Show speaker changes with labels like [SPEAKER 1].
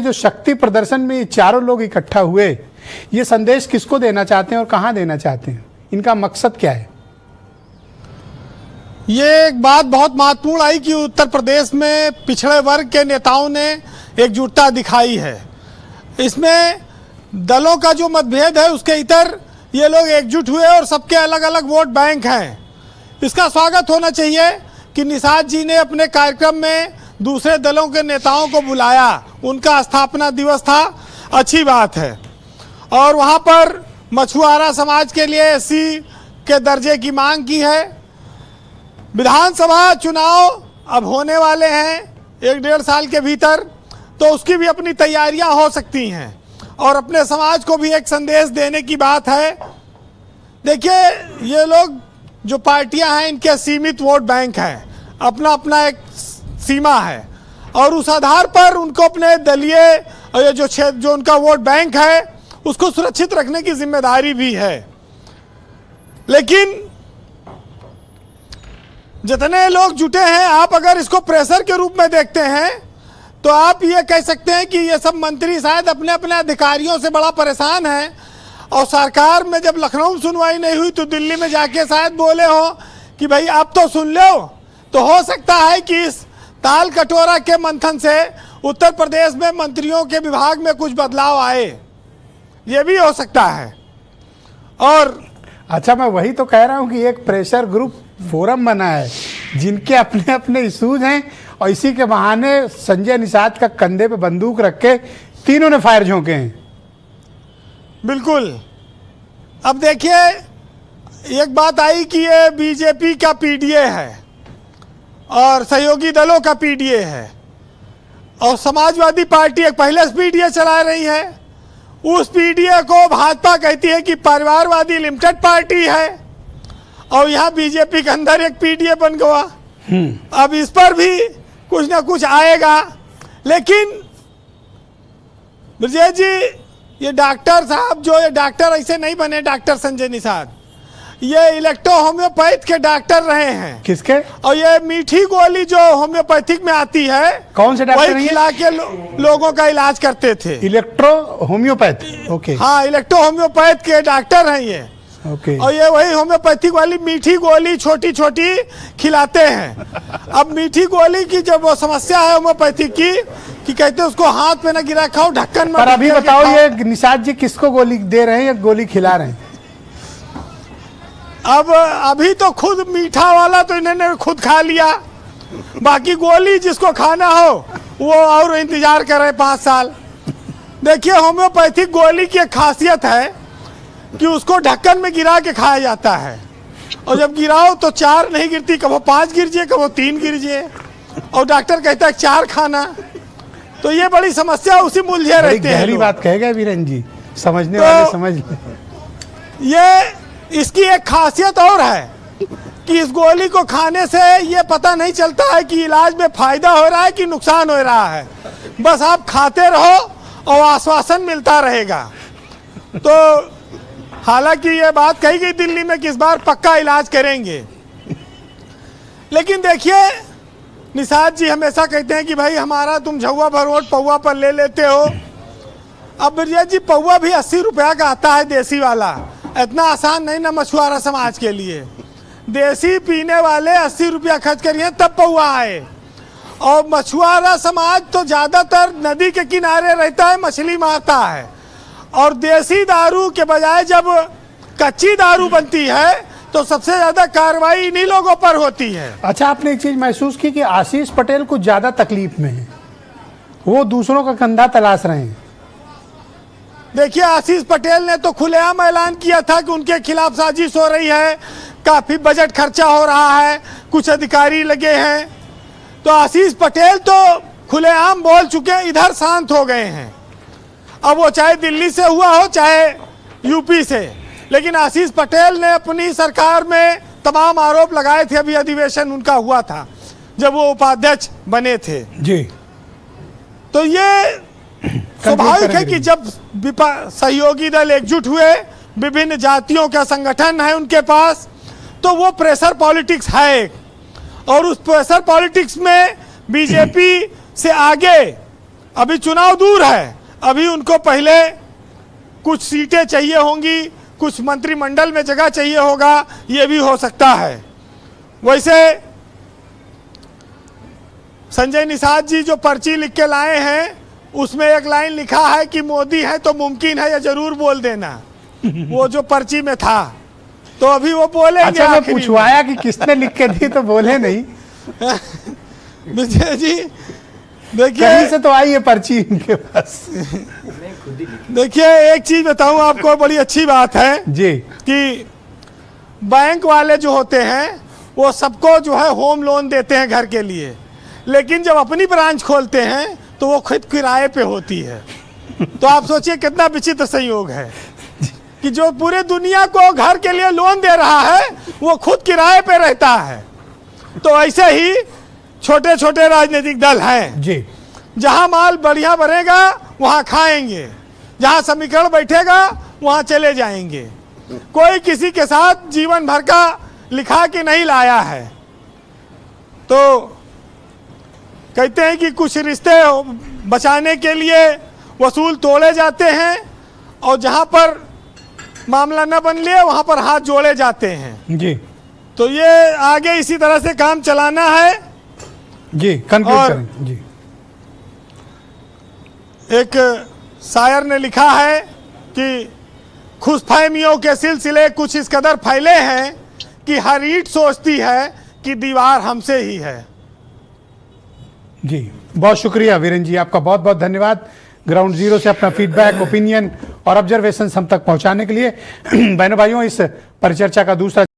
[SPEAKER 1] जो शक्ति प्रदर्शन में ये चारों लोग इकट्ठा हुए, ये संदेश किसको देना चाहते हैं और कहां देना चाहते हैं? इनका मकसद क्या है?
[SPEAKER 2] ये एक बात बहुत महत्वपूर्ण आई कि उत्तर प्रदेश में पिछड़े वर्ग के नेताओं ने एकजुटता दिखाई है। इसमें दलों का जो मतभेद है उसके इतर ये लोग एकजुट हुए और सबके अलग अलग वोट बैंक हैं। इसका स्वागत होना चाहिए कि निषाद जी ने अपने कार्यक्रम में दूसरे दलों के नेताओं को बुलाया, उनका स्थापना दिवस था, अच्छी बात है। और वहाँ पर मछुआरा समाज के लिए एससी के दर्जे की मांग की है। विधानसभा चुनाव अब होने वाले हैं 1-1.5 साल के भीतर, तो उसकी भी अपनी तैयारियां हो सकती हैं और अपने समाज को भी एक संदेश देने की बात है। देखिए, ये लोग जो पार्टियां हैं इनके सीमित वोट बैंक हैं, अपना अपना एक सीमा है और उस आधार पर उनको अपने दलीय जो उनका वोट बैंक है उसको सुरक्षित रखने की जिम्मेदारी भी है। लेकिन जितने लोग जुटे हैं, आप अगर इसको प्रेशर के रूप में देखते हैं तो आप ये कह सकते हैं कि ये सब मंत्री शायद अपने अपने अधिकारियों से बड़ा परेशान हैं और सरकार में जब लखनऊ में सुनवाई नहीं हुई तो दिल्ली में जाके शायद बोले हो कि भाई आप तो सुन लो। तो हो सकता है कि इस ताल कटोरा के मंथन से उत्तर प्रदेश में मंत्रियों के विभाग में कुछ बदलाव आए, ये भी हो सकता है। और
[SPEAKER 1] अच्छा, मैं वही तो कह रहा हूं कि एक प्रेशर ग्रुप फोरम बना है जिनके अपने अपने इशूज हैं और इसी के बहाने संजय निषाद का कंधे पे बंदूक रख के तीनों ने फायर झोंके हैं।
[SPEAKER 2] बिल्कुल। अब देखिए, एक बात आई कि ये बीजेपी का पीडीए है और सहयोगी दलों का पीडीए है और समाजवादी पार्टी एक पहले से पीडीए चला रही है। उस पीडीए को भाजपा कहती है कि परिवारवादी लिमिटेड पार्टी है और यहाँ बीजेपी के अंदर एक पीडीए बन गया। अब इस पर भी कुछ ना कुछ आएगा। लेकिन विजय जी, ये डॉक्टर साहब जो ये डॉक्टर ऐसे नहीं बने, डॉक्टर संजय निषाद ये इलेक्ट्रो होम्योपैथ के डॉक्टर रहे हैं।
[SPEAKER 1] किसके?
[SPEAKER 2] और ये मीठी गोली जो होम्योपैथिक में आती है,
[SPEAKER 1] कौन से डॉक्टर?
[SPEAKER 2] वही खिला के लोगों का इलाज करते थे।
[SPEAKER 1] Electro homeopath? ओके।
[SPEAKER 2] हाँ, इलेक्ट्रो होम्योपैथ के डॉक्टर हैं ये।
[SPEAKER 1] ओके।
[SPEAKER 2] और ये वही होम्योपैथिक वाली मीठी गोली छोटी छोटी खिलाते हैं। अब मीठी गोली की जब वो समस्या है होम्योपैथिक की कि कहते हैं उसको हाथ पे ना गिरा खाओ, ढक्कन में।
[SPEAKER 1] पर अभी बताओ, ये निषाद जी किसको गोली दे रहे हैं या गोली खिला रहे हैं?
[SPEAKER 2] अब अभी तो खुद मीठा वाला तो इन्होंने खुद खा लिया, बाकी गोली जिसको खाना हो वो और इंतजार कर रहे 5 साल। देखिए, होम्योपैथिक गोली की एक खासियत है कि उसको ढक्कन में गिरा के खाया जाता है और जब गिराओ तो 4 नहीं गिरती, कभी 5 गिर जाए, कभी 3 गिर जाए और डॉक्टर कहता है 4 खाना। तो ये बड़ी समस्या उसी मुलझे रहते हैं।
[SPEAKER 1] गहरी बात कह गए वीरेन जी, समझने वाले समझ ले।
[SPEAKER 2] ये इसकी एक खासियत और है कि इस गोली को खाने से ये पता नहीं चलता है कि इलाज में फायदा हो रहा है कि नुकसान हो रहा है। बस आप खाते रहो और आश्वासन मिलता रहेगा। तो हालांकि ये बात कही गई दिल्ली में कि इस बार पक्का इलाज करेंगे। लेकिन देखिए, निषाद जी हमेशा कहते हैं कि भाई हमारा तुम झौवा भर वोट पौवा पर ले लेते हो। अब विजय जी, पौवा भी 80 रुपया का आता है, देसी वाला। इतना आसान नहीं ना मछुआरा समाज के लिए। देसी पीने वाले 80 रुपया खर्च करिए तब पौवा आए। और मछुआरा समाज तो ज्यादातर नदी के किनारे रहता है, मछली मारता है और देसी दारू के बजाय जब कच्ची दारू बनती है तो सबसे ज्यादा कार्रवाई इन्हीं लोगों पर होती है।
[SPEAKER 1] अच्छा, आपने एक चीज महसूस की कि आशीष पटेल कुछ ज्यादा तकलीफ में है, वो दूसरों का कंधा तलाश रहे हैं।
[SPEAKER 2] देखिए, आशीष पटेल ने तो खुलेआम ऐलान किया था कि उनके खिलाफ साजिश हो रही है, काफी बजट खर्चा हो रहा है, कुछ अधिकारी लगे हैं। तो आशीष पटेल तो खुलेआम बोल चुके, इधर शांत हो गए हैं। अब वो चाहे दिल्ली से हुआ हो चाहे यूपी से, लेकिन आशीष पटेल ने अपनी सरकार में तमाम आरोप लगाए थे। अभी अधिवेशन उनका हुआ था जब वो उपाध्यक्ष बने थे
[SPEAKER 1] जी।
[SPEAKER 2] तो ये स्वाभाविक है कि जब सहयोगी दल एकजुट हुए, विभिन्न जातियों का संगठन है उनके पास, तो वो प्रेशर पॉलिटिक्स है और उस प्रेशर पॉलिटिक्स में बीजेपी से आगे अभी चुनाव दूर है, अभी उनको पहले कुछ सीटें चाहिए होंगी, कुछ मंत्रिमंडल में जगह चाहिए होगा, ये भी हो सकता है। वैसे संजय निषाद जी जो पर्ची लिख के लाए हैं उसमें एक लाइन लिखा है कि मोदी है तो मुमकिन है, ये जरूर बोल देना। वो जो पर्ची में था, तो अभी वो बोलेंगे।
[SPEAKER 1] अच्छा, मैं पूछवाया कि किसने लिख के दी तो बोले नहीं।
[SPEAKER 2] विजय जी देखिए,
[SPEAKER 1] कहीं से तो आई है पर्ची इनके पास।
[SPEAKER 2] देखिए एक चीज बताऊं आपको, बड़ी अच्छी बात है
[SPEAKER 1] जी
[SPEAKER 2] कि बैंक वाले जो होते हैं वो सबको जो है होम लोन देते हैं घर के लिए, लेकिन जब अपनी ब्रांच खोलते हैं तो वो खुद किराए पे होती है। तो आप सोचिए कितना विचित्र संयोग है कि जो पूरे दुनिया को घर के लिए लोन दे रहा है वो खुद किराए पे रहता है। तो ऐसे ही छोटे छोटे राजनीतिक दल हैं
[SPEAKER 1] जी,
[SPEAKER 2] जहां माल बढ़िया बनेगा वहां खाएंगे, जहां समीकरण बैठेगा वहां चले जाएंगे। कोई किसी के साथ जीवन भर का लिखा कि नहीं लाया है। तो कहते हैं कि कुछ रिश्ते बचाने के लिए वसूल तोड़े जाते हैं और जहां पर मामला न बन लिया वहां पर हाथ जोड़े जाते हैं।
[SPEAKER 1] जी
[SPEAKER 2] तो ये आगे इसी तरह से काम चलाना है।
[SPEAKER 1] जी, कंक्लूड
[SPEAKER 2] और
[SPEAKER 1] करें जी।
[SPEAKER 2] एक शायर ने लिखा है कि खुशफहमियों के सिलसिले कुछ इस कदर फैले हैं कि हर ईंट सोचती है कि दीवार हमसे ही है।
[SPEAKER 1] जी बहुत शुक्रिया वीरेन जी, आपका बहुत बहुत धन्यवाद ग्राउंड जीरो से अपना फीडबैक, ओपिनियन और ऑब्जर्वेशन हम तक पहुंचाने के लिए। बहनों भाइयों, इस परिचर्चा का दूसरा